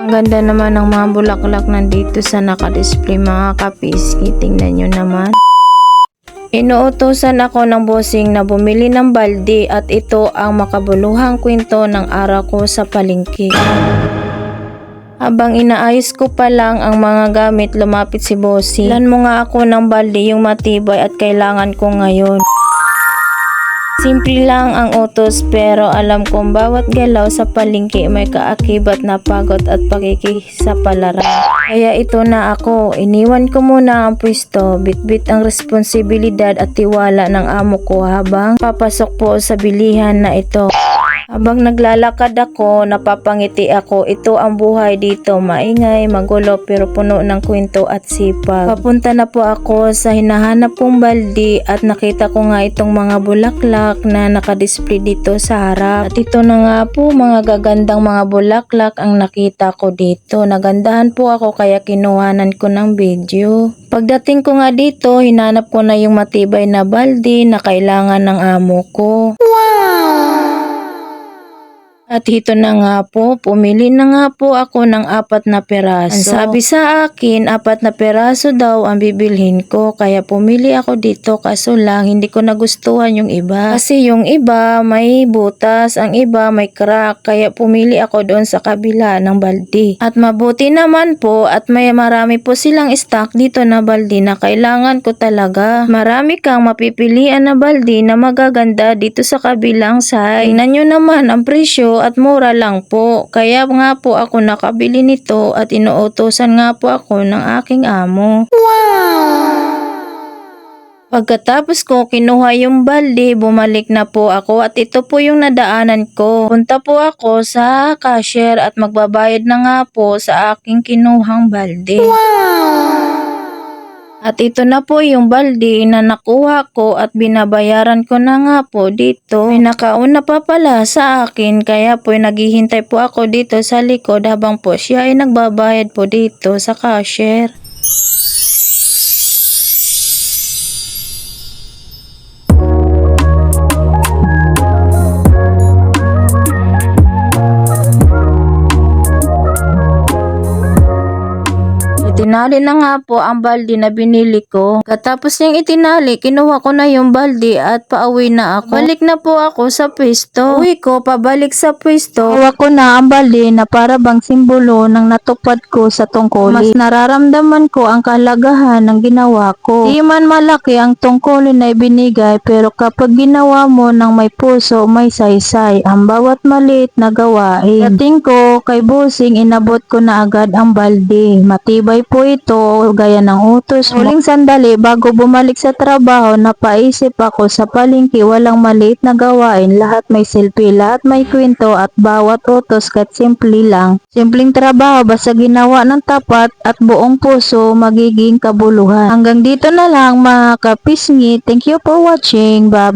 Ang ganda naman ng mga bulaklak nandito sa naka-display mga kapiski. Tingnan nyo naman. Inuutosan ako ng bossing na bumili ng balde at ito ang makabuluhang kwento ng araw ko sa palengke. Habang inaayos ko pa lang ang mga gamit, lumapit si bossing. Ilan mo nga ako ng balde yung matibay at kailangan ko ngayon. Simple lang ang utos pero alam kong bawat galaw sa palengke may kaakibat na pagod at pakikisapalaran. Kaya ito na ako, iniwan ko muna ang pwesto, bitbit ang responsibilidad at tiwala ng amo ko habang papasok po sa bilihan na ito. Habang naglalakad ako, napapangiti ako. Ito ang buhay dito, maingay, magulo pero puno ng kwento at sipag. Papunta na po ako sa hinahanap kong balde at nakita ko nga itong mga bulaklak na nakadisplay dito sa harap. At ito na nga po, mga gagandang mga bulaklak ang nakita ko dito. Nagandahan po ako kaya kinuhanan ko ng video. Pagdating ko nga dito, hinanap ko na yung matibay na balde na kailangan ng amo ko. At ito na nga po, pumili na nga po ako ng 4 na peraso. Ang sabi sa akin, 4 na peraso daw ang bibilhin ko. Kaya pumili ako dito kaso lang hindi ko nagustuhan yung iba. Kasi yung iba may butas, ang iba may crack. Kaya pumili ako doon sa kabila ng balde. At mabuti naman po at may marami po silang stock dito na balde na kailangan ko talaga. Marami kang mapipilian na balde na magaganda dito sa kabilang side. Tingnan nyo naman ang presyo at mura lang po. Kaya nga po ako nakabili nito at inuutosan nga po ako ng aking amo. Pagkatapos ko kinuha yung balde, bumalik na po ako at ito po yung nadaanan ko. Punta po ako sa cashier at magbabayad na nga po sa aking kinuhang balde. At ito na po yung balde na nakuha ko at binabayaran ko na nga po dito. May nakauna pa pala sa akin kaya po naghihintay po ako dito sa likod habang po siya ay nagbabayad po dito sa cashier. Itinali na nga po ang balde na binili ko. Katapos niyang itinali, kinuha ko na yung balde at pauwi na ako. Balik na po ako sa pwesto. Uwi ko, pabalik sa pwesto. Kuha ko na ang balde na para bang simbolo ng natupad ko sa tungkulin. Mas nararamdaman ko ang kahalagahan ng ginawa ko. Di man malaki ang tungkulin na ibinigay pero kapag ginawa mo ng may puso, may saysay ang bawat maliit na gawain. Dating ko kay bossing, inabot ko na agad ang balde. Matibay po ito gaya ng utos mo. Huling sandali bago bumalik sa trabaho, napaisip ako sa palengke walang maliit na gawain, lahat may selfie, lahat may kwento at bawat utos kahit simple lang. Simpleng trabaho basta ginawa ng tapat at buong puso magiging kabuluhan. Hanggang dito na lang mga kapisngi. Thank you for watching. Bye.